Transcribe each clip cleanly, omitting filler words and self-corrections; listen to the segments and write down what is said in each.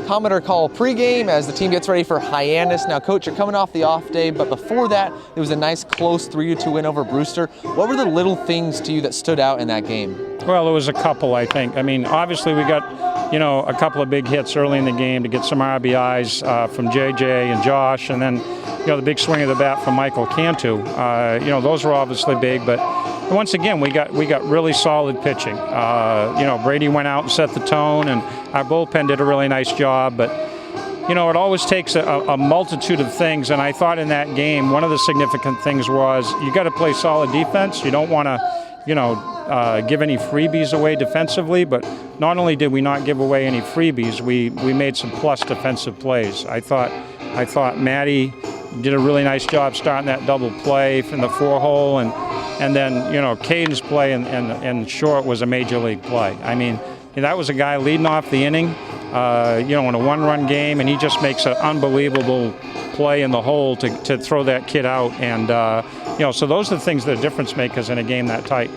Commodore call pregame as the team gets ready for Hyannis. Now, Coach, you're coming off the off day, but before that, it was a nice close 3-2 win over Brewster. What were the little things to you that stood out in that game? Well, it was a couple, I think. I mean, obviously we got, a couple of big hits early in the game to get some RBIs from JJ and Josh, and then, the big swing of the bat from Michael Cantu. Those were obviously big, but once again, we got really solid pitching. Brady went out and set the tone, and our bullpen did a really nice job, but it always takes a multitude of things, and I thought in that game, one of the significant things was you got to play solid defense. You don't want to, give any freebies away defensively, but not only did we not give away any freebies, we made some plus defensive plays. I thought Matty did a really nice job starting that double play from the 4-hole, and then, Caden's play in short was a major league play. I mean, that was a guy leading off the inning, in a one-run game, and he just makes an unbelievable play in the hole to throw that kid out. And, so those are the things that are difference makers in a game that tight.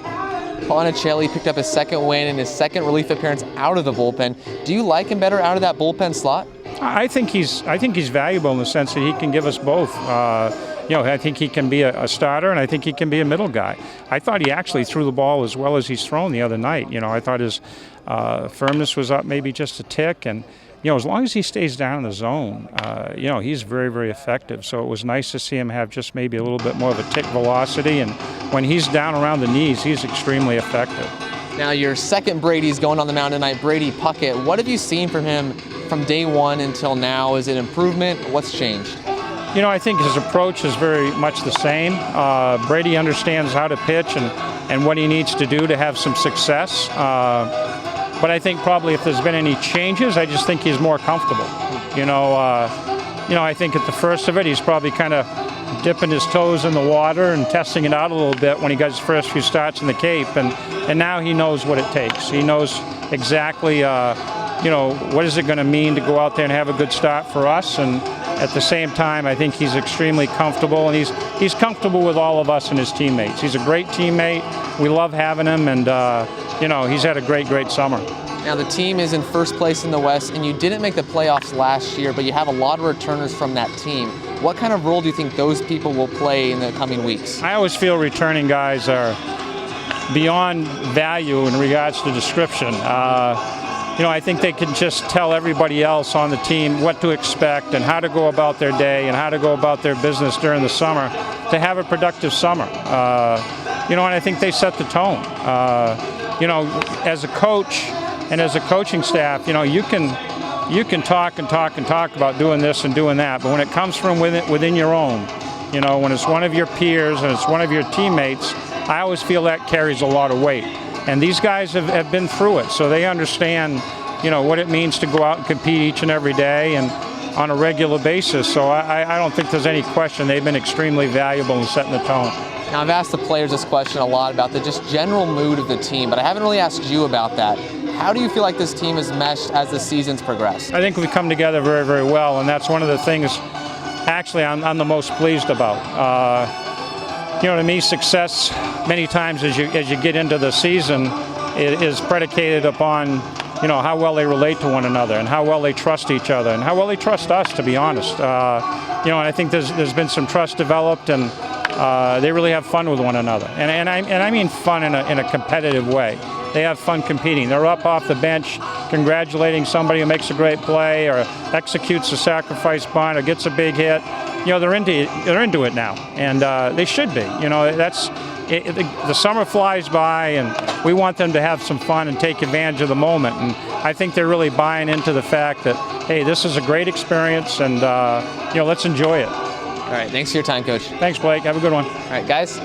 Ponticelli picked up his second win and his second relief appearance out of the bullpen. Do you like him better out of that bullpen slot? I think he's valuable in the sense that he can give us both. I think he can be a starter, and I think he can be a middle guy. I thought he actually threw the ball as well as he's thrown the other night. I thought his firmness was up maybe just a tick, and as long as he stays down in the zone, he's very, very effective. So it was nice to see him have just maybe a little bit more of a tick velocity, and when he's down around the knees, he's extremely effective. Now your second Brady's going on the mound tonight, Brady Puckett. What have you seen from him from day one until now? Is it improvement? What's changed? I think his approach is very much the same. Brady understands how to pitch and what he needs to do to have some success. But I think probably if there's been any changes, I just think he's more comfortable. I think at the first of it, he's probably kind of dipping his toes in the water and testing it out a little bit when he got his first few starts in the Cape. And now he knows what it takes. He knows exactly, what is it going to mean to go out there and have a good start for us. And at the same time, I think he's extremely comfortable, and he's comfortable with all of us and his teammates. He's a great teammate. We love having him, and he's had a great summer. Now the team is in first place in the West, and you didn't make the playoffs last year, but you have a lot of returners from that team. What kind of role do you think those people will play in the coming weeks? I always feel returning guys are beyond value in regards to description. I think they can just tell everybody else on the team what to expect and how to go about their day and how to go about their business during the summer to have a productive summer. And I think they set the tone. As a coach and as a coaching staff, you can talk about doing this and doing that, but when it comes from within your own, when it's one of your peers and it's one of your teammates, I always feel that carries a lot of weight. And these guys have been through it, so they understand, what it means to go out and compete each and every day and on a regular basis. So I don't think there's any question they've been extremely valuable in setting the tone. Now, I've asked the players this question a lot about the just general mood of the team, but I haven't really asked you about that. How do you feel like this team has meshed as the season's progressed? I think we've come together very, very well, and that's one of the things actually I'm the most pleased about. To me, success many times as you get into the season is predicated upon, how well they relate to one another and how well they trust each other and how well they trust us, to be honest. And I think there's been some trust developed, and they really have fun with one another. And I mean fun in a competitive way. They have fun competing. They're up off the bench congratulating somebody who makes a great play or executes a sacrifice bunt or gets a big hit. They're into it now, and they should be. The summer flies by, and we want them to have some fun and take advantage of the moment. And I think they're really buying into the fact that, hey, this is a great experience, and let's enjoy it. All right, thanks for your time, Coach. Thanks, Blake. Have a good one. All right, guys.